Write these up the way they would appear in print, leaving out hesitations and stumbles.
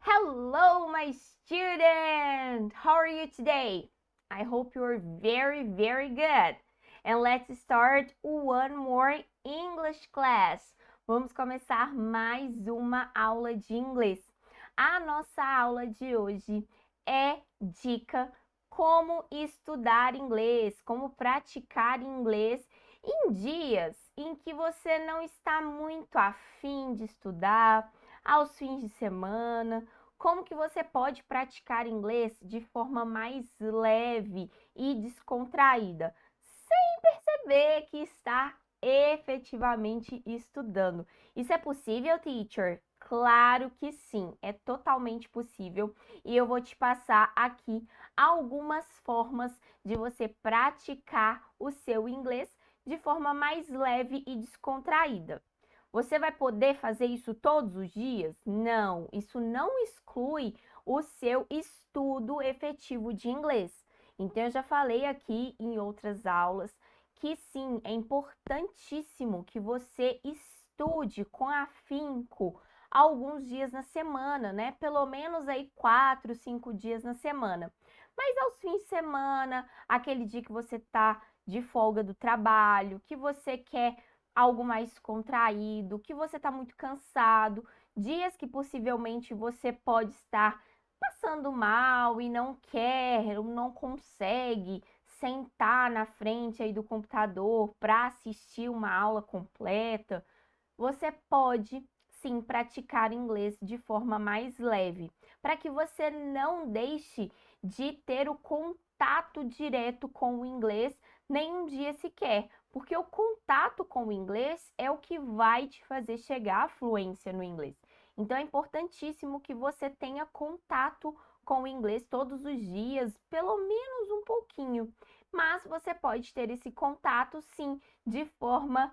Hello, my student! How are you today? I hope you're very, very good. And let's start one more English class. Vamos começar mais uma aula de inglês. A nossa aula de hoje é dica como estudar inglês, como praticar inglês em dias em que você não está muito afim de estudar, aos fins de semana, como que você pode praticar inglês de forma mais leve e descontraída, sem perceber que está efetivamente estudando. Isso é possível, teacher? Claro que sim, é totalmente possível e eu vou te passar aqui algumas formas de você praticar o seu inglês de forma mais leve e descontraída. Você vai poder fazer isso todos os dias? Não, isso não exclui o seu estudo efetivo de inglês. Então, eu já falei aqui em outras aulas que sim, é importantíssimo que você estude com afinco alguns dias na semana, né? Pelo menos aí 4, 5 dias na semana. Mas aos fins de semana, aquele dia que você tá de folga do trabalho, que você quer algo mais contraído, que você está muito cansado, dias que possivelmente você pode estar passando mal e não quer ou não consegue sentar na frente aí do computador para assistir uma aula completa, você pode sim praticar inglês de forma mais leve, para que você não deixe de ter o contato direto com o inglês nenhum dia sequer, porque o contato com o inglês é o que vai te fazer chegar à fluência no inglês. Então é importantíssimo que você tenha contato com o inglês todos os dias, pelo menos um pouquinho. Mas você pode ter esse contato sim de forma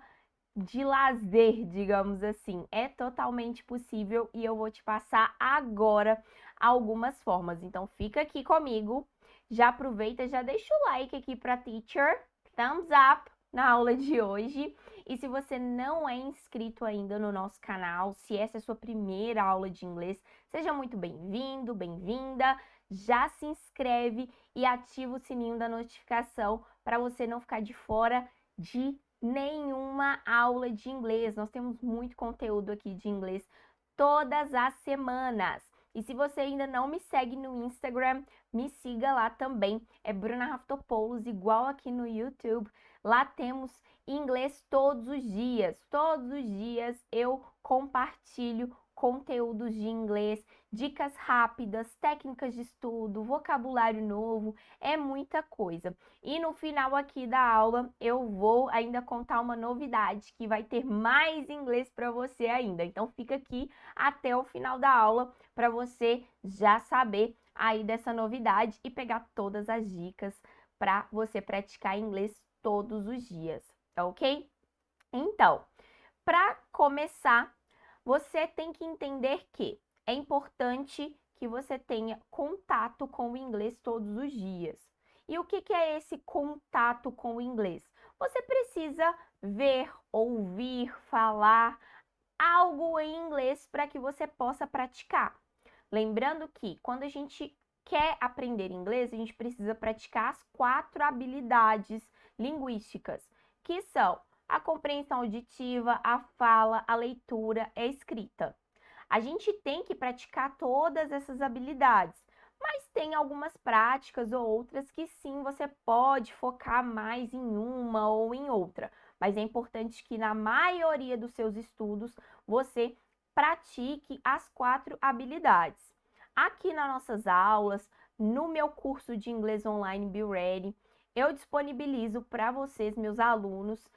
de lazer, digamos assim. É totalmente possível e eu vou te passar agora algumas formas. Então fica aqui comigo, já aproveita, já deixa o like aqui para teacher, thumbs up na aula de hoje. E se você não é inscrito ainda no nosso canal, se essa é a sua primeira aula de inglês, seja muito bem-vindo, bem-vinda. Já se inscreve e ativa o sininho da notificação para você não ficar de fora de nenhuma aula de inglês. Nós temos muito conteúdo aqui de inglês todas as semanas. E se você ainda não me segue no Instagram, me siga lá também. É Bruna Raftopoulos, igual aqui no YouTube. Lá temos inglês todos os dias. Todos os dias eu compartilho conteúdos de inglês, dicas rápidas, técnicas de estudo, vocabulário novo, é muita coisa. E no final aqui da aula eu vou ainda contar uma novidade que vai ter mais inglês para você ainda. Então fica aqui até o final da aula para você já saber aí dessa novidade e pegar todas as dicas para você praticar inglês todos os dias, ok? Então, para começar, você tem que entender que é importante que você tenha contato com o inglês todos os dias. E o que é esse contato com o inglês? Você precisa ver, ouvir, falar algo em inglês para que você possa praticar. Lembrando que quando a gente quer aprender inglês, a gente precisa praticar as 4 habilidades linguísticas, que são a compreensão auditiva, a fala, a leitura e a escrita. A gente tem que praticar todas essas habilidades, mas tem algumas práticas ou outras que sim você pode focar mais em uma ou em outra. Mas é importante que na maioria dos seus estudos você pratique as 4 habilidades. Aqui nas nossas aulas, no meu curso de inglês online Be Ready, eu disponibilizo para vocês, meus alunos,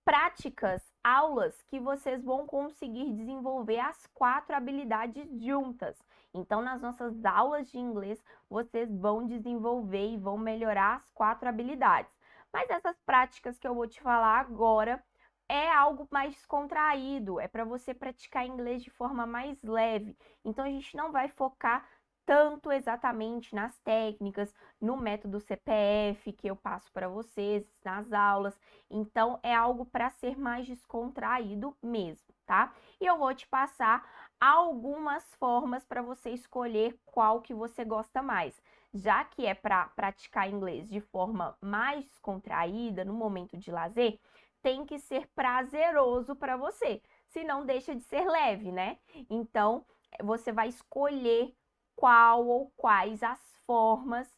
práticas, aulas que vocês vão conseguir desenvolver as 4 habilidades juntas. Então, nas nossas aulas de inglês, vocês vão desenvolver e vão melhorar as 4 habilidades. Mas essas práticas que eu vou te falar agora é algo mais descontraído, é para você praticar inglês de forma mais leve. Então, a gente não vai focar tanto exatamente nas técnicas, no método CPF que eu passo para vocês nas aulas. Então, é algo para ser mais descontraído mesmo, tá? tá? E eu vou te passar algumas formas para você escolher qual que você gosta mais. Já que é para praticar inglês de forma mais contraída, no momento de lazer, tem que ser prazeroso para você, senão deixa de ser leve, né? Então, você vai escolher qual ou quais as formas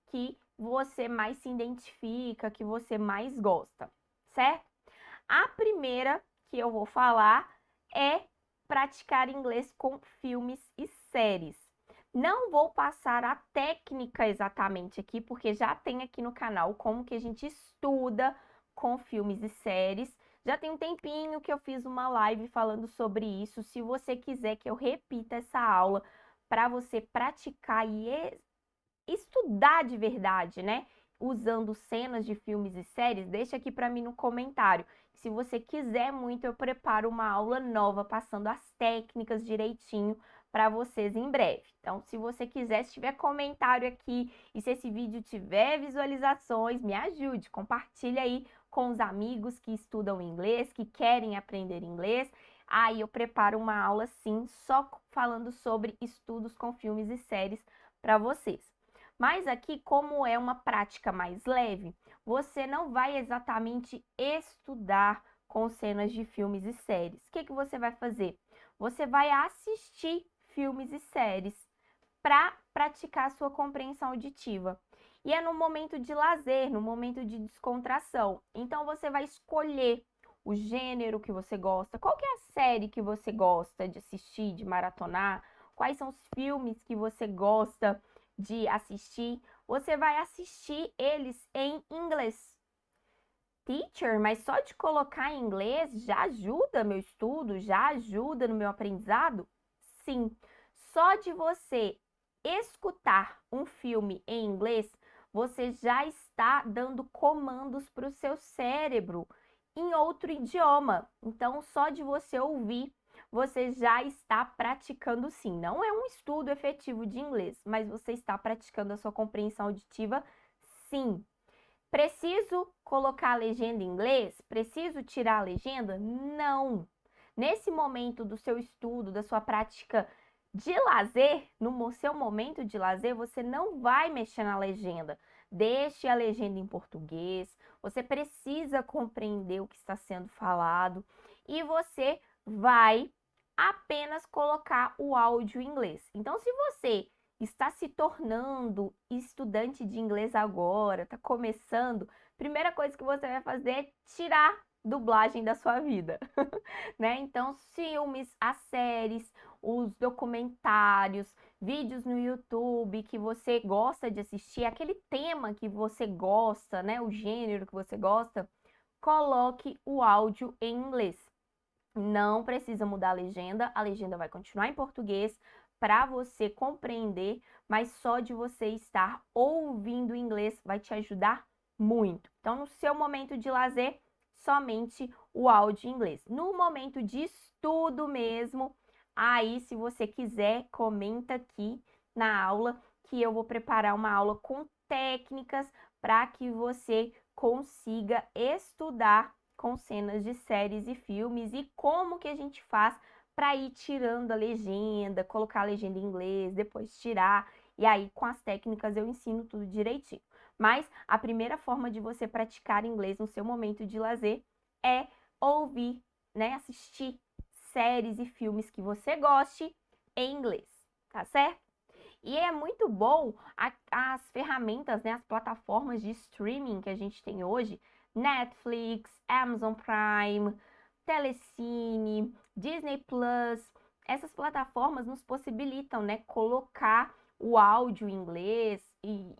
que você mais se identifica, que você mais gosta, certo? A primeira que eu vou falar é praticar inglês com filmes e séries. Não vou passar a técnica exatamente aqui, porque já tem aqui no canal como que a gente estuda com filmes e séries. Já tem um tempinho que eu fiz uma live falando sobre isso. Se você quiser que eu repita essa aula para você praticar e estudar de verdade, né? Usando cenas de filmes e séries, deixa aqui para mim no comentário. Se você quiser muito, eu preparo uma aula nova passando as técnicas direitinho para vocês em breve. Então, se você quiser, se tiver comentário aqui e se esse vídeo tiver visualizações, me ajude, compartilha aí com os amigos que estudam inglês, que querem aprender inglês. Aí eu preparo uma aula sim, só falando sobre estudos com filmes e séries para vocês. Mas aqui, como é uma prática mais leve, você não vai exatamente estudar com cenas de filmes e séries. O que você vai fazer? Você vai assistir filmes e séries para praticar a sua compreensão auditiva. E é no momento de lazer, no momento de descontração. Então você vai escolher o gênero que você gosta, qual que é a série que você gosta de assistir, de maratonar, quais são os filmes que você gosta de assistir, você vai assistir eles em inglês. Teacher, mas só de colocar em inglês já ajuda meu estudo, já ajuda no meu aprendizado? Sim, só de você escutar um filme em inglês, você já está dando comandos para o seu cérebro em outro idioma. Então, só de você ouvir, você já está praticando sim. Não é um estudo efetivo de inglês, mas você está praticando a sua compreensão auditiva sim. Preciso colocar a legenda em inglês? Preciso tirar a legenda? Não. Nesse momento do seu estudo, da sua prática de lazer, no seu momento de lazer, você não vai mexer na legenda. Deixe a legenda em português. Você precisa compreender o que está sendo falado e você vai apenas colocar o áudio em inglês. Então, se você está se tornando estudante de inglês agora, está começando, primeira coisa que você vai fazer é tirar dublagem da sua vida, né? Então, os filmes, as séries, os documentários, vídeos no YouTube que você gosta de assistir, aquele tema que você gosta, né? O gênero que você gosta, coloque o áudio em inglês. Não precisa mudar a legenda vai continuar em português para você compreender, mas só de você estar ouvindo inglês vai te ajudar muito. Então, no seu momento de lazer, somente o áudio em inglês. No momento de estudo mesmo, aí se você quiser, comenta aqui na aula que eu vou preparar uma aula com técnicas para que você consiga estudar com cenas de séries e filmes e como que a gente faz para ir tirando a legenda, colocar a legenda em inglês, depois tirar, e aí com as técnicas eu ensino tudo direitinho. Mas a primeira forma de você praticar inglês no seu momento de lazer é ouvir, né, assistir séries e filmes que você goste em inglês, tá certo? E é muito bom as ferramentas, né, as plataformas de streaming que a gente tem hoje, Netflix, Amazon Prime, Telecine, Disney Plus. Essas plataformas nos possibilitam, né, colocar o áudio em inglês e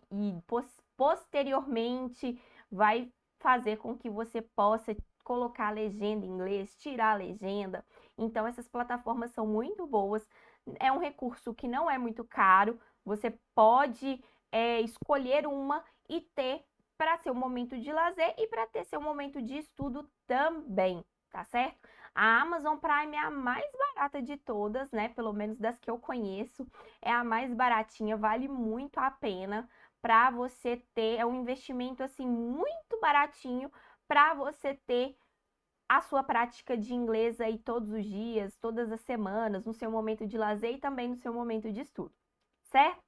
posteriormente vai fazer com que você possa colocar a legenda em inglês, tirar a legenda. Então, essas plataformas são muito boas. É um recurso que não é muito caro. Você pode escolher uma e ter para seu momento de lazer e para ter seu momento de estudo também, tá certo? A Amazon Prime é a mais barata de todas, né? Pelo menos das que eu conheço, é a mais baratinha, vale muito a pena para você ter, é um investimento assim muito baratinho para você ter a sua prática de inglês aí todos os dias, todas as semanas, no seu momento de lazer e também no seu momento de estudo, certo?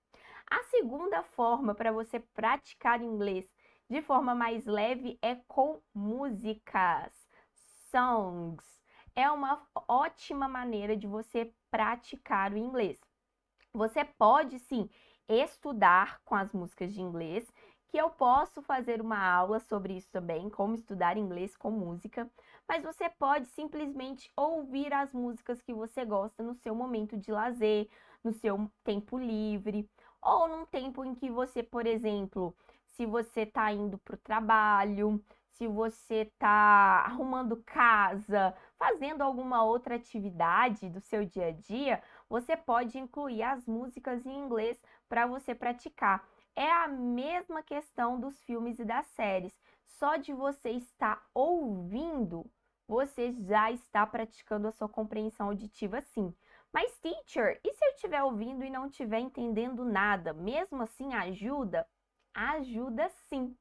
A segunda forma para você praticar inglês de forma mais leve é com músicas, songs. É uma ótima maneira de você praticar o inglês. Você pode sim estudar com as músicas de inglês, que eu posso fazer uma aula sobre isso também, como estudar inglês com música, mas você pode simplesmente ouvir as músicas que você gosta no seu momento de lazer, no seu tempo livre, ou num tempo em que você, por exemplo, se você está indo para o trabalho, se você está arrumando casa, fazendo alguma outra atividade do seu dia a dia, você pode incluir as músicas em inglês para você praticar. É a mesma questão dos filmes e das séries. Só de você estar ouvindo, você já está praticando a sua compreensão auditiva, sim. Mas, teacher, e se eu estiver ouvindo e não estiver entendendo nada? Mesmo assim, ajuda? Ajuda sim.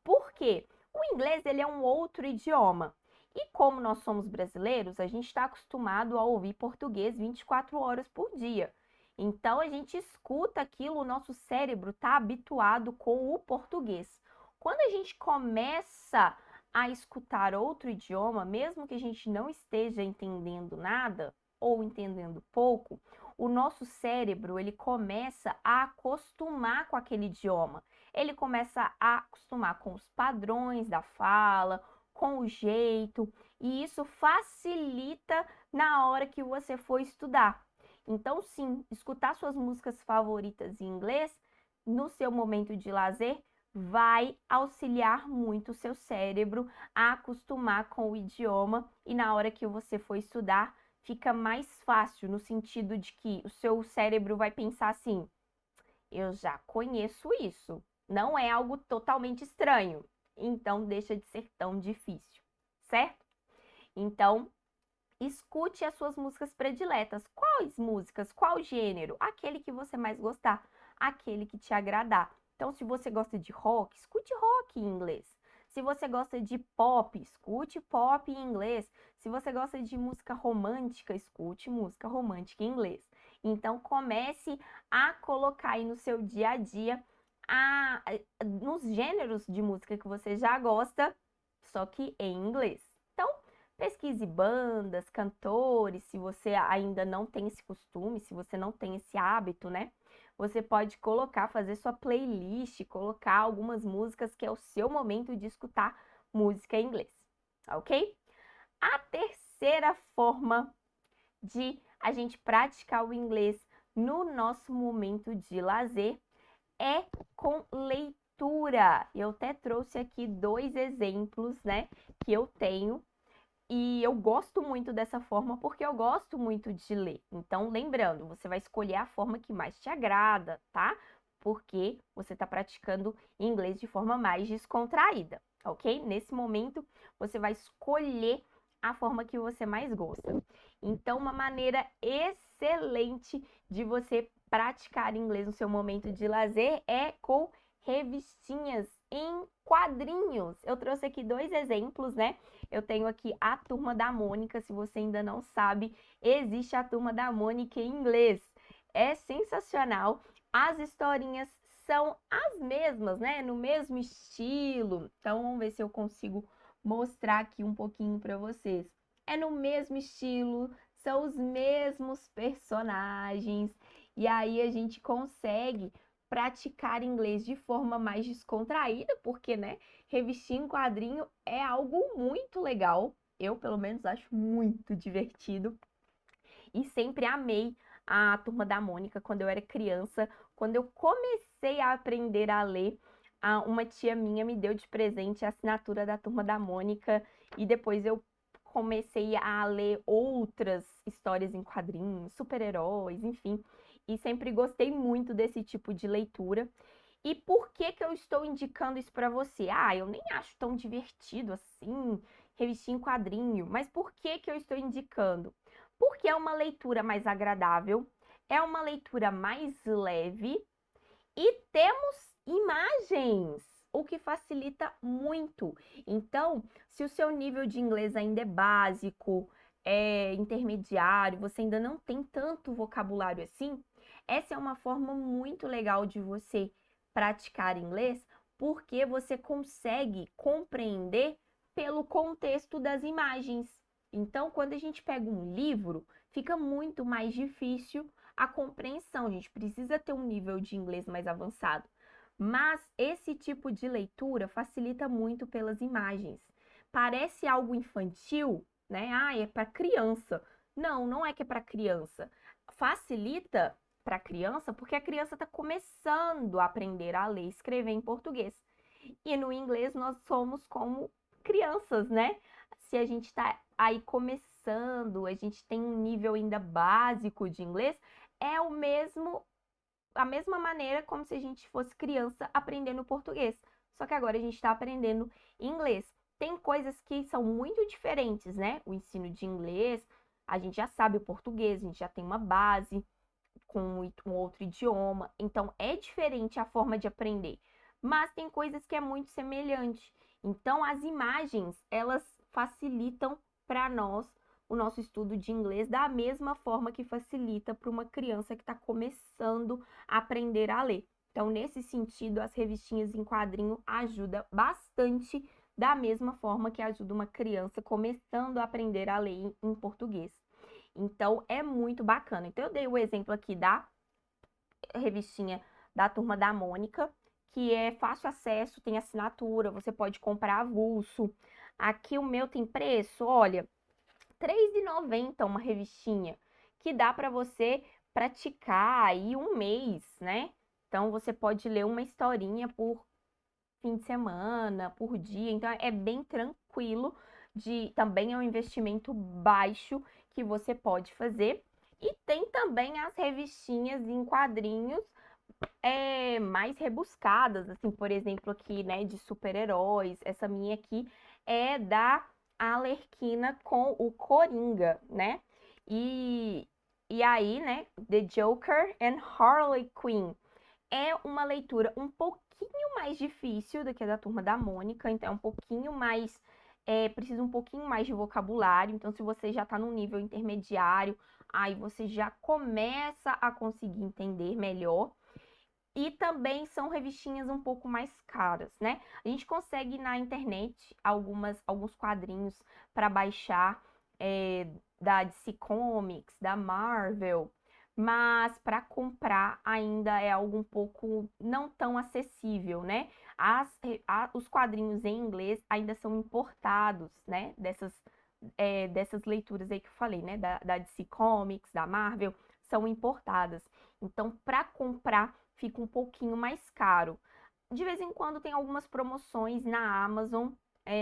Por quê? O inglês ele é um outro idioma. E como nós somos brasileiros, a gente está acostumado a ouvir português 24 horas por dia. Então, a gente escuta aquilo, o nosso cérebro está habituado com o português. Quando a gente começa a escutar outro idioma, mesmo que a gente não esteja entendendo nada ou entendendo pouco, o nosso cérebro ele começa a acostumar com aquele idioma. Ele começa a acostumar com os padrões da fala, com o jeito, e isso facilita na hora que você for estudar. Então, sim, escutar suas músicas favoritas em inglês no seu momento de lazer vai auxiliar muito o seu cérebro a acostumar com o idioma e na hora que você for estudar, fica mais fácil no sentido de que o seu cérebro vai pensar assim: eu já conheço isso, não é algo totalmente estranho, então deixa de ser tão difícil, certo? Então, escute as suas músicas prediletas. Quais músicas? Qual gênero? Aquele que você mais gostar, aquele que te agradar. Então, se você gosta de rock, escute rock em inglês. Se você gosta de pop, escute pop em inglês. Se você gosta de música romântica, escute música romântica em inglês. Então, comece a colocar aí no seu dia a dia nos gêneros de música que você já gosta, só que em inglês. Então, pesquise bandas, cantores, se você ainda não tem esse costume, se você não tem esse hábito, né? Você pode colocar, fazer sua playlist, colocar algumas músicas que é o seu momento de escutar música em inglês, ok? A terceira forma de a gente praticar o inglês no nosso momento de lazer é com leitura. Eu até trouxe aqui 2 exemplos, né, que eu tenho. E eu gosto muito dessa forma porque eu gosto muito de ler. Então, lembrando, você vai escolher a forma que mais te agrada, tá? Porque você está praticando inglês de forma mais descontraída, ok? Nesse momento, você vai escolher a forma que você mais gosta. Então, uma maneira excelente de você praticar inglês no seu momento de lazer é com revistinhas em quadrinhos. Eu trouxe aqui 2 exemplos, né? Eu tenho aqui a Turma da Mônica. Se você ainda não sabe, existe a Turma da Mônica em inglês. É sensacional. As historinhas são as mesmas, né? No mesmo estilo. Então, vamos ver se eu consigo mostrar aqui um pouquinho para vocês. É no mesmo estilo, são os mesmos personagens. E aí a gente consegue praticar inglês de forma mais descontraída, porque, né, revistinha em quadrinho é algo muito legal. Eu, pelo menos, acho muito divertido. E sempre amei a Turma da Mônica quando eu era criança. Quando eu comecei a aprender a ler, uma tia minha me deu de presente a assinatura da Turma da Mônica. E depois eu comecei a ler outras histórias em quadrinhos, super-heróis, enfim. E sempre gostei muito desse tipo de leitura. E por que que eu estou indicando isso para você? Ah, eu nem acho tão divertido assim, revistinha em quadrinho. Mas por que que eu estou indicando? Porque é uma leitura mais agradável, é uma leitura mais leve e temos imagens. o que facilita muito. Então, se o seu nível de inglês ainda é básico, é intermediário, você ainda não tem tanto vocabulário assim, essa é uma forma muito legal de você praticar inglês, porque você consegue compreender pelo contexto das imagens. Então, quando a gente pega um livro, fica muito mais difícil a compreensão. A gente precisa ter um nível de inglês mais avançado. Mas esse tipo de leitura facilita muito pelas imagens. Parece algo infantil, né? Ah, é para criança. Não, não é que é para criança. Facilita para a criança porque a criança está começando a aprender a ler e escrever em português. E no inglês nós somos como crianças, né? Se a gente está aí começando, a gente tem um nível ainda básico de inglês, é a mesma maneira como se a gente fosse criança aprendendo português. Só que agora a gente está aprendendo inglês. Tem coisas que são muito diferentes, né? O ensino de inglês, a gente já sabe o português, a gente já tem uma base com um outro idioma, então é diferente a forma de aprender. Mas tem coisas que é muito semelhante. Então as imagens, elas facilitam para nós o nosso estudo de inglês da mesma forma que facilita para uma criança que está começando a aprender a ler. Então, nesse sentido, as revistinhas em quadrinho ajudam bastante da mesma forma que ajuda uma criança começando a aprender a ler em português. Então, é muito bacana. Então, eu dei o exemplo aqui da revistinha da Turma da Mônica, que é fácil acesso, tem assinatura, você pode comprar avulso. Aqui o meu tem preço, olha, R$ 3,90 uma revistinha, que dá para você praticar aí um mês, né? Então, você pode ler uma historinha por fim de semana, por dia. Então, é bem tranquilo. Também é um investimento baixo que você pode fazer. E tem também as revistinhas em quadrinhos mais rebuscadas, assim, por exemplo, aqui, né, de super-heróis. Essa minha aqui é da Arlequina com o Coringa, né? E aí, né, The Joker and Harley Quinn. É uma leitura um pouquinho mais difícil do que a da Turma da Mônica, então é um pouquinho mais, precisa um pouquinho mais de vocabulário. Então, se você já está no nível intermediário, aí você já começa a conseguir entender melhor. E também são revistinhas um pouco mais caras, né? A gente consegue na internet alguns quadrinhos para baixar da DC Comics, da Marvel, mas para comprar ainda é algo um pouco não tão acessível, né? Os quadrinhos em inglês ainda são importados, né? Dessas leituras aí que eu falei, né? Da DC Comics, da Marvel, são importadas. Então, para comprar fica um pouquinho mais caro. De vez em quando tem algumas promoções na Amazon.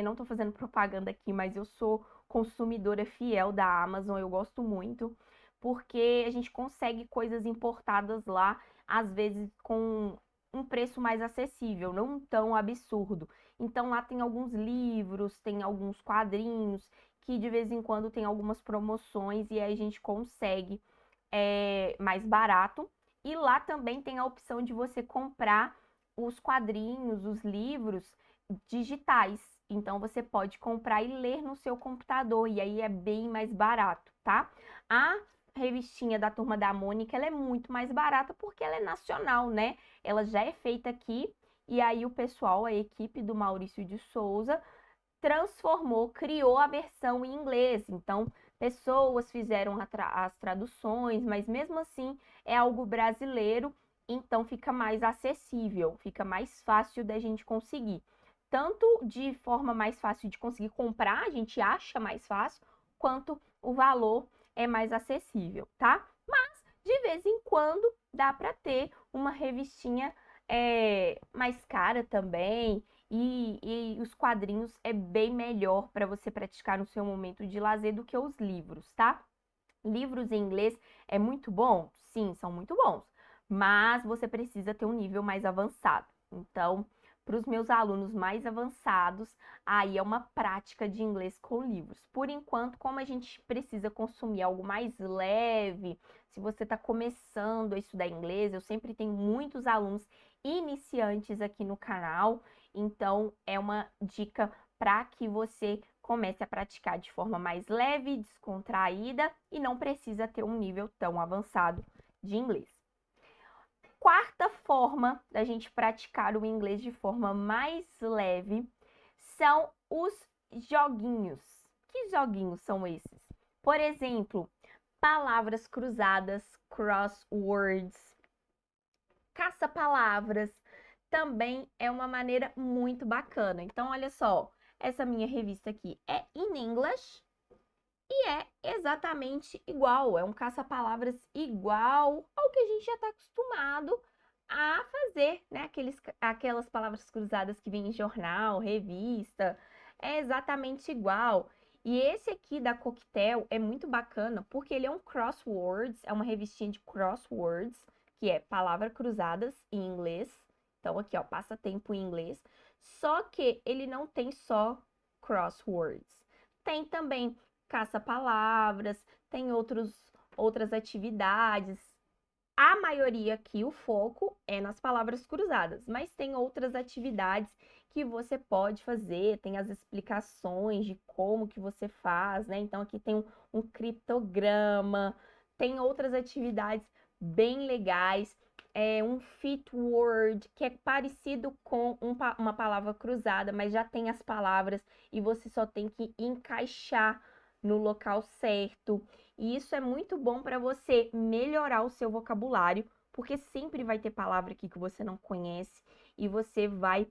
Não estou fazendo propaganda aqui, mas eu sou consumidora fiel da Amazon, eu gosto muito, porque a gente consegue coisas importadas lá, às vezes com um preço mais acessível, não tão absurdo. Então lá tem alguns livros, tem alguns quadrinhos, que de vez em quando tem algumas promoções e aí a gente consegue mais barato. E lá também tem a opção de você comprar os quadrinhos, os livros digitais. Então você pode comprar e ler no seu computador e aí é bem mais barato, tá? A revistinha da Turma da Mônica, ela é muito mais barata porque ela é nacional, né? Ela já é feita aqui e aí o pessoal, a equipe do Maurício de Souza transformou, criou a versão em inglês. Então, pessoas fizeram as traduções, mas mesmo assim é algo brasileiro, então fica mais acessível, fica mais fácil da gente conseguir. Tanto de forma mais fácil de conseguir comprar, a gente acha mais fácil, quanto o valor é mais acessível, tá? Mas de vez em quando dá para ter uma revistinha mais cara também. E os quadrinhos é bem melhor para você praticar no seu momento de lazer do que os livros, tá? Livros em inglês é muito bom? Sim, são muito bons, mas você precisa ter um nível mais avançado. Então, para os meus alunos mais avançados, aí é uma prática de inglês com livros. Por enquanto, como a gente precisa consumir algo mais leve, se você está começando a estudar inglês, eu sempre tenho muitos alunos iniciantes aqui no canal, Então, é uma dica para que você comece a praticar de forma mais leve, descontraída e não precisa ter um nível tão avançado de inglês. Quarta forma da gente praticar o inglês de forma mais leve são os joguinhos. Que joguinhos são esses? Por exemplo, palavras cruzadas, crosswords, caça-palavras, também é uma maneira muito bacana. Então, olha só, essa minha revista aqui é in English e é exatamente igual, é um caça-palavras igual ao que a gente já está acostumado a fazer, né? Aquelas palavras cruzadas que vêm em jornal, revista, é exatamente igual. E esse aqui da Coquetel é muito bacana porque ele é um crosswords, é uma revistinha de crosswords, que é palavras cruzadas em inglês. Então aqui, ó, passatempo em inglês. Só que ele não tem só crosswords. Tem também caça-palavras, tem outras atividades. A maioria aqui, o foco é nas palavras cruzadas, mas tem outras atividades que você pode fazer, tem as explicações de como que você faz, né? Então, aqui tem um criptograma, tem outras atividades bem legais, um fit word, que é parecido com uma palavra cruzada, mas já tem as palavras e você só tem que encaixar no local certo. E isso é muito bom para você melhorar o seu vocabulário, porque sempre vai ter palavra aqui que você não conhece e você vai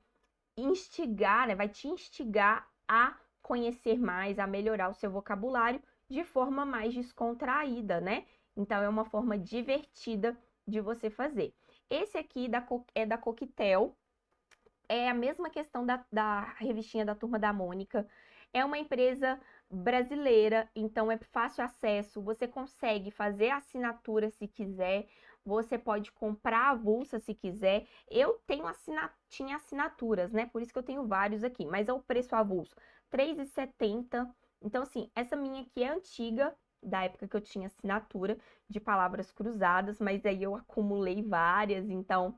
instigar, né? Vai te instigar a conhecer mais, a melhorar o seu vocabulário de forma mais descontraída, né? Então é uma forma divertida de você fazer. Esse aqui é da Coquetel, é a mesma questão da revistinha da Turma da Mônica. É uma empresa brasileira, então é fácil acesso, você consegue fazer assinatura se quiser, você pode comprar avulsa se quiser. Eu tinha assinaturas, né? Por isso que eu tenho vários aqui, mas é o preço avulso, R$ 3,70. Então, assim, essa minha aqui é antiga, da época que eu tinha assinatura de palavras cruzadas, mas aí eu acumulei várias, então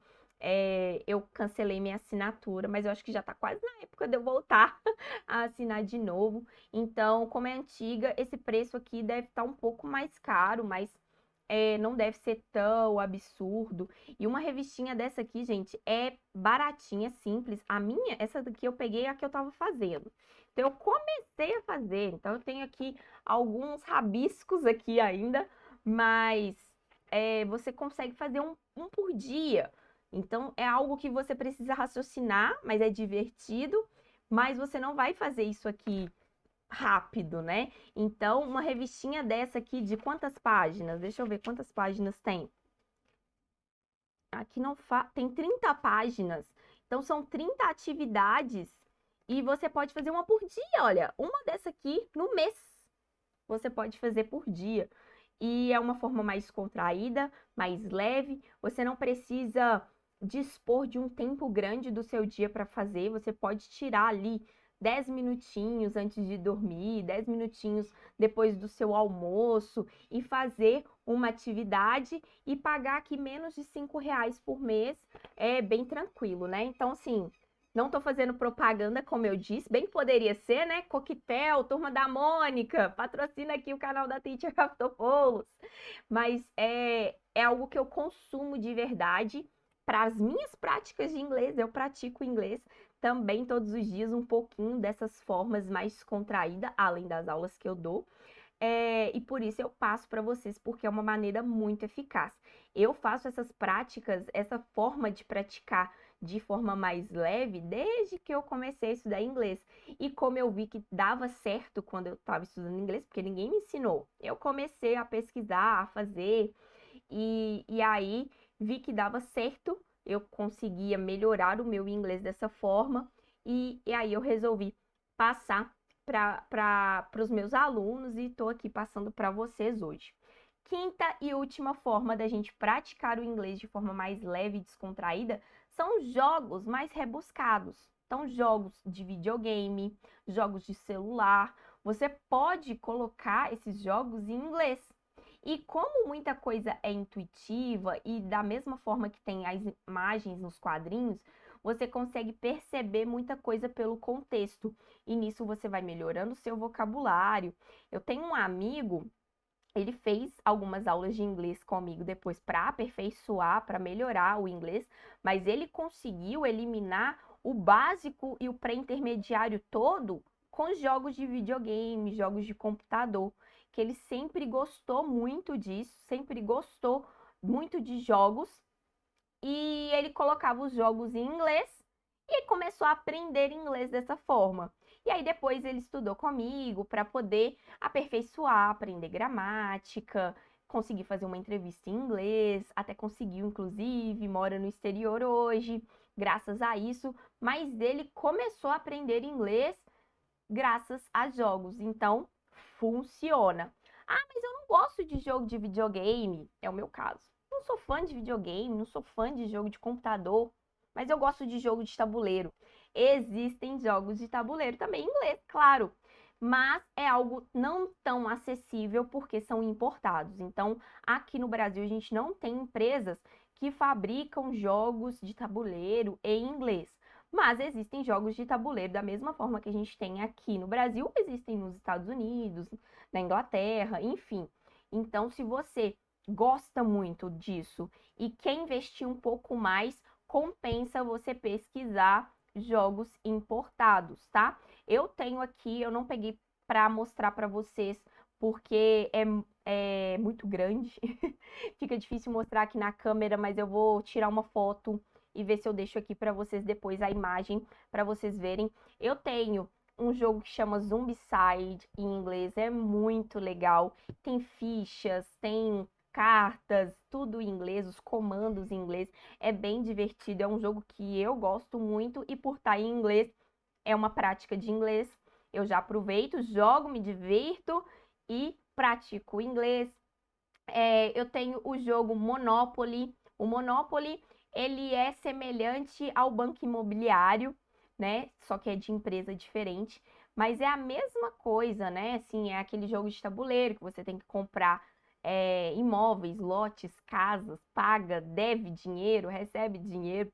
eu cancelei minha assinatura, mas eu acho que já tá quase na época de eu voltar a assinar de novo. Então, como é antiga, esse preço aqui deve estar um pouco mais caro, mas não deve ser tão absurdo. E uma revistinha dessa aqui, gente, é baratinha, simples. A minha, essa daqui eu peguei a que eu tava fazendo. Então, eu comecei a fazer. Então, eu tenho aqui alguns rabiscos aqui ainda, mas você consegue fazer um por dia. Então, é algo que você precisa raciocinar, mas é divertido, mas você não vai fazer isso aqui rápido, né? Então, uma revistinha dessa aqui, de quantas páginas? Deixa eu ver quantas páginas tem. Aqui não tem 30 páginas. Então, são 30 atividades e você pode fazer uma por dia, olha. Uma dessa aqui no mês. Você pode fazer por dia. E é uma forma mais contraída, mais leve. Você não precisa dispor de um tempo grande do seu dia para fazer. Você pode tirar ali 10 minutinhos antes de dormir, 10 minutinhos depois do seu almoço e fazer uma atividade e pagar aqui menos de R$ 5 por mês. É bem tranquilo, né? Então, assim, não tô fazendo propaganda, como eu disse, bem poderia ser, né? Coquetel, Turma da Mônica, patrocina aqui o canal da Teacher Raftopoulos. Mas é algo que eu consumo de verdade para as minhas práticas de inglês. Eu pratico inglês também todos os dias, um pouquinho dessas formas mais contraídas, além das aulas que eu dou. E por isso eu passo para vocês, porque é uma maneira muito eficaz. Eu faço essas práticas, essa forma de praticar de forma mais leve desde que eu comecei a estudar inglês. E como eu vi que dava certo quando eu estava estudando inglês, porque ninguém me ensinou, eu comecei a pesquisar, a fazer, e aí vi que dava certo, eu conseguia melhorar o meu inglês dessa forma, e aí eu resolvi passar para os meus alunos e estou aqui passando para vocês hoje. Quinta e última forma da gente praticar o inglês de forma mais leve e descontraída são jogos mais rebuscados. Então, jogos de videogame, jogos de celular, você pode colocar esses jogos em inglês. E como muita coisa é intuitiva e da mesma forma que tem as imagens nos quadrinhos, você consegue perceber muita coisa pelo contexto. E nisso você vai melhorando o seu vocabulário. Eu tenho um amigo, ele fez algumas aulas de inglês comigo depois para aperfeiçoar, para melhorar o inglês, mas ele conseguiu eliminar o básico e o pré-intermediário todo com jogos de videogame, jogos de computador, que ele sempre gostou muito disso, sempre gostou muito de jogos, e ele colocava os jogos em inglês e começou a aprender inglês dessa forma. E aí depois ele estudou comigo para poder aperfeiçoar, aprender gramática, conseguir fazer uma entrevista em inglês, até conseguiu inclusive, mora no exterior hoje, graças a isso, mas ele começou a aprender inglês graças a jogos. Então, funciona. Ah, mas eu não gosto de jogo de videogame. É o meu caso. Não sou fã de videogame, não sou fã de jogo de computador, mas eu gosto de jogo de tabuleiro. Existem jogos de tabuleiro também em inglês, claro, mas é algo não tão acessível porque são importados. Então, aqui no Brasil, a gente não tem empresas que fabricam jogos de tabuleiro em inglês. Mas existem jogos de tabuleiro da mesma forma que a gente tem aqui no Brasil, existem nos Estados Unidos, na Inglaterra, enfim. Então, se você gosta muito disso e quer investir um pouco mais, compensa você pesquisar jogos importados, tá? Eu tenho aqui, eu não peguei para mostrar para vocês porque é muito grande. Fica difícil mostrar aqui na câmera, mas eu vou tirar uma foto e ver se eu deixo aqui para vocês depois a imagem para vocês verem. Eu tenho um jogo que chama Zombicide em inglês, é muito legal. Tem fichas, tem cartas, tudo em inglês, os comandos em inglês. É bem divertido, é um jogo que eu gosto muito e por estar em inglês, é uma prática de inglês. Eu já aproveito, jogo, me divirto e pratico inglês. Eu tenho o jogo Monopoly. O Monopoly, ele é semelhante ao Banco Imobiliário, né? Só que é de empresa diferente. Mas é a mesma coisa, né? Assim, é aquele jogo de tabuleiro que você tem que comprar imóveis, lotes, casas, paga, deve dinheiro, recebe dinheiro,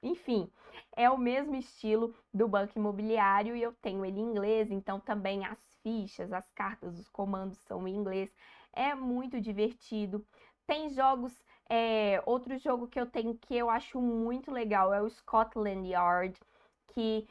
enfim, é o mesmo estilo do Banco Imobiliário e eu tenho ele em inglês, então também as fichas, as cartas, os comandos são em inglês. É muito divertido. Tem jogos, outro jogo que eu tenho que eu acho muito legal é o Scotland Yard, que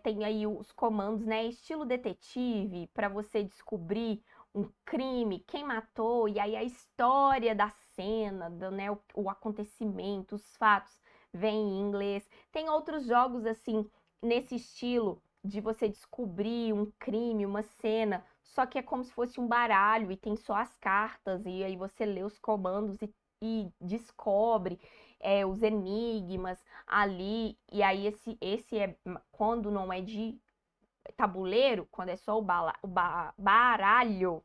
tem aí os comandos, né? Estilo detetive, para você descobrir um crime, quem matou, e aí a história da cena, né, o acontecimento, os fatos vem em inglês. Tem outros jogos assim, nesse estilo de você descobrir um crime, uma cena, só que é como se fosse um baralho e tem só as cartas, e aí você lê os comandos e descobre os enigmas ali, e aí esse é quando não é de tabuleiro, quando é só baralho,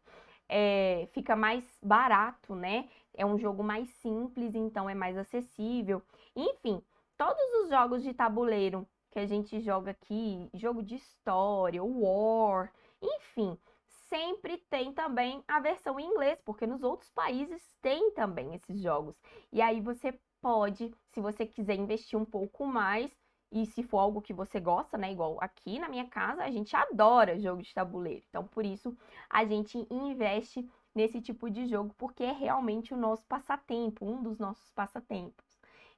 fica mais barato, né? É um jogo mais simples, então é mais acessível. Enfim, todos os jogos de tabuleiro que a gente joga aqui, jogo de história, War, enfim, sempre tem também a versão em inglês, porque nos outros países tem também esses jogos. E aí você pode, se você quiser investir um pouco mais, e se for algo que você gosta, né? Igual aqui na minha casa, a gente adora jogo de tabuleiro. Então, por isso, a gente investe nesse tipo de jogo, porque é realmente o nosso passatempo, um dos nossos passatempos.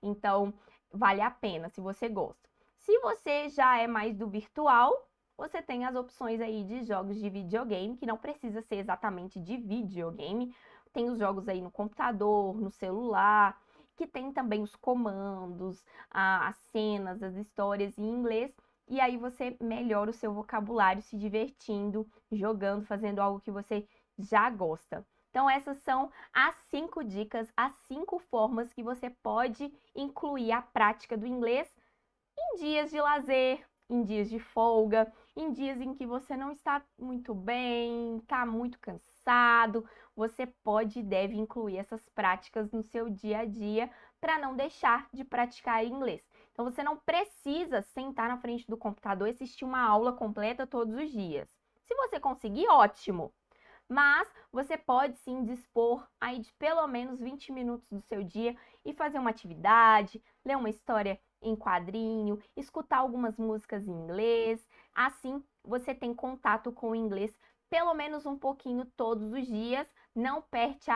Então, vale a pena se você gosta. Se você já é mais do virtual, você tem as opções aí de jogos de videogame, que não precisa ser exatamente de videogame. Tem os jogos aí no computador, no celular, que tem também os comandos, as cenas, as histórias em inglês. E aí você melhora o seu vocabulário se divertindo, jogando, fazendo algo que você já gosta. Então, essas são as 5 dicas, as 5 formas que você pode incluir a prática do inglês em dias de lazer, em dias de folga, em dias em que você não está muito bem, está muito cansado, você pode e deve incluir essas práticas no seu dia a dia para não deixar de praticar inglês. Então você não precisa sentar na frente do computador e assistir uma aula completa todos os dias. Se você conseguir, ótimo. Mas você pode sim dispor aí de pelo menos 20 minutos do seu dia e fazer uma atividade, ler uma história em quadrinho, escutar algumas músicas em inglês. Assim, você tem contato com o inglês pelo menos um pouquinho todos os dias, não perde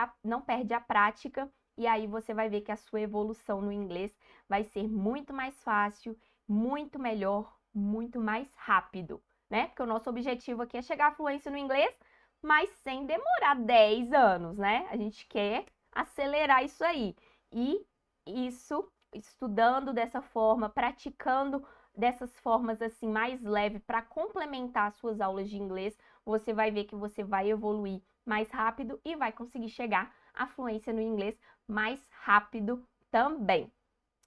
a prática, e aí você vai ver que a sua evolução no inglês vai ser muito mais fácil, muito melhor, muito mais rápido, né? Porque o nosso objetivo aqui é chegar à fluência no inglês, mas sem demorar 10 anos, né? A gente quer acelerar isso aí. E isso, estudando dessa forma, praticando dessas formas assim mais leve para complementar as suas aulas de inglês, você vai ver que você vai evoluir mais rápido e vai conseguir chegar à fluência no inglês mais rápido também,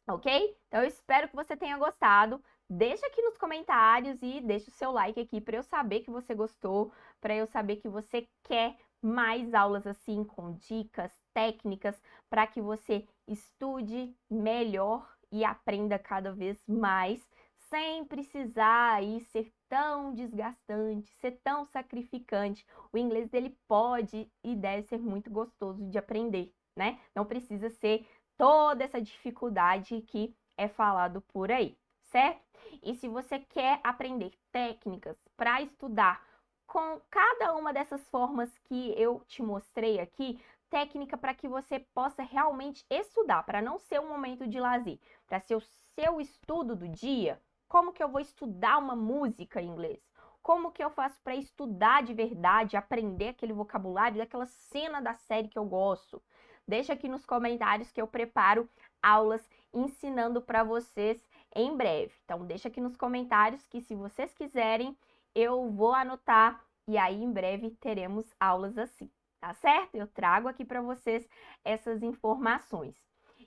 ok? Então eu espero que você tenha gostado. Deixa aqui nos comentários e deixa o seu like aqui para eu saber que você gostou, para eu saber que você quer mais aulas assim com dicas, técnicas, para que você estude melhor e aprenda cada vez mais, sem precisar aí ser tão desgastante, ser tão sacrificante. O inglês ele pode e deve ser muito gostoso de aprender, né? Não precisa ser toda essa dificuldade que é falado por aí, certo? E se você quer aprender técnicas para estudar com cada uma dessas formas que eu te mostrei aqui, técnica para que você possa realmente estudar, para não ser um momento de lazer, para ser o seu estudo do dia, como que eu vou estudar uma música em inglês? Como que eu faço para estudar de verdade, aprender aquele vocabulário daquela cena da série que eu gosto? Deixa aqui nos comentários que eu preparo aulas ensinando para vocês em breve. Então, deixa aqui nos comentários que, se vocês quiserem, eu vou anotar e aí em breve teremos aulas assim, tá certo? Eu trago aqui para vocês essas informações.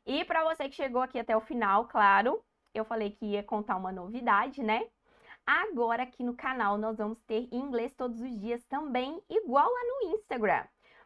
E para você que chegou aqui até o final, claro, eu falei que ia contar uma novidade, né? Agora aqui no canal nós vamos ter inglês todos os dias também, igual lá no Instagram.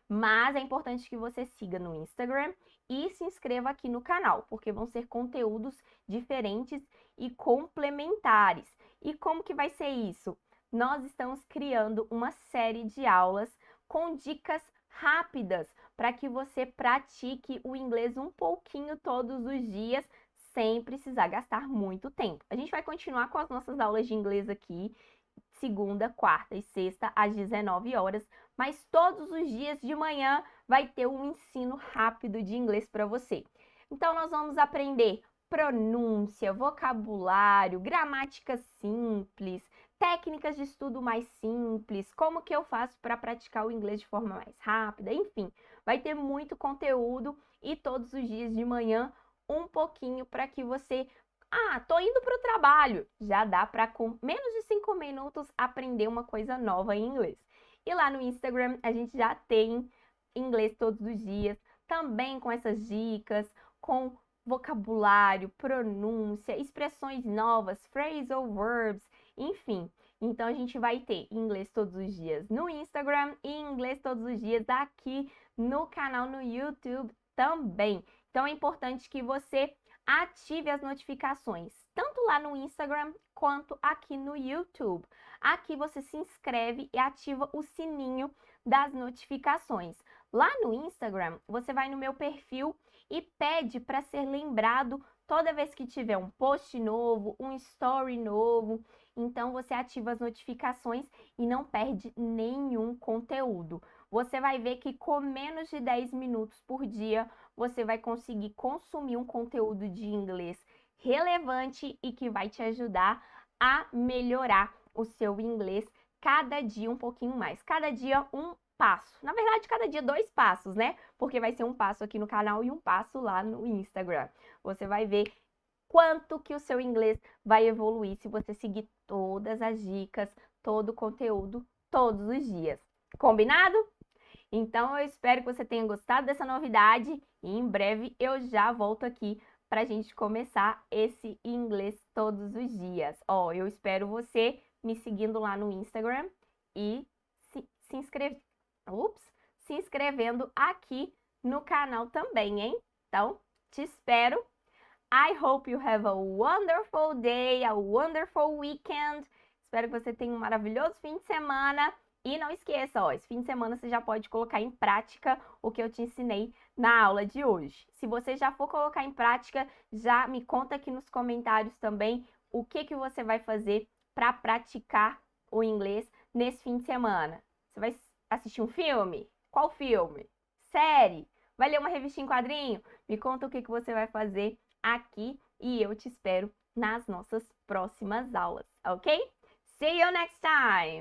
Mas é importante que você siga no Instagram e se inscreva aqui no canal, porque vão ser conteúdos diferentes e complementares. E como que vai ser isso? Nós estamos criando uma série de aulas com dicas rápidas para que você pratique o inglês um pouquinho todos os dias, sem precisar gastar muito tempo. A gente vai continuar com as nossas aulas de inglês aqui, segunda, quarta e sexta, às 19 horas, mas todos os dias de manhã vai ter um ensino rápido de inglês para você. Então, nós vamos aprender pronúncia, vocabulário, gramática simples, técnicas de estudo mais simples, como que eu faço para praticar o inglês de forma mais rápida, enfim, vai ter muito conteúdo e todos os dias de manhã um pouquinho para que você tô indo para o trabalho. Já dá para, com menos de 5 minutos, aprender uma coisa nova em inglês. E lá no Instagram, a gente já tem inglês todos os dias, também com essas dicas, com vocabulário, pronúncia, expressões novas, phrasal verbs, enfim. Então, a gente vai ter inglês todos os dias no Instagram e inglês todos os dias aqui no canal no YouTube também. Então, é importante que você ative as notificações, tanto lá no Instagram quanto aqui no YouTube. Aqui você se inscreve e ativa o sininho das notificações. Lá no Instagram, você vai no meu perfil e pede para ser lembrado toda vez que tiver um post novo, um story novo. Então, você ativa as notificações e não perde nenhum conteúdo. Você vai ver que com menos de 10 minutos por dia, você vai conseguir consumir um conteúdo de inglês relevante e que vai te ajudar a melhorar o seu inglês cada dia um pouquinho mais. Cada dia um passo. Na verdade, cada dia 2 passos, né? Porque vai ser um passo aqui no canal e um passo lá no Instagram. Você vai ver quanto que o seu inglês vai evoluir se você seguir todas as dicas, todo o conteúdo, todos os dias. Combinado? Então, eu espero que você tenha gostado dessa novidade e em breve eu já volto aqui para a gente começar esse inglês todos os dias. Eu espero você me seguindo lá no Instagram e se inscrevendo aqui no canal também, hein? Então, te espero. I hope you have a wonderful day, a wonderful weekend. Espero que você tenha um maravilhoso fim de semana. E não esqueça, esse fim de semana você já pode colocar em prática o que eu te ensinei na aula de hoje. Se você já for colocar em prática, já me conta aqui nos comentários também o que você vai fazer para praticar o inglês nesse fim de semana. Você vai assistir um filme? Qual filme? Série? Vai ler uma revistinha em quadrinho? Me conta o que você vai fazer aqui e eu te espero nas nossas próximas aulas, ok? See you next time!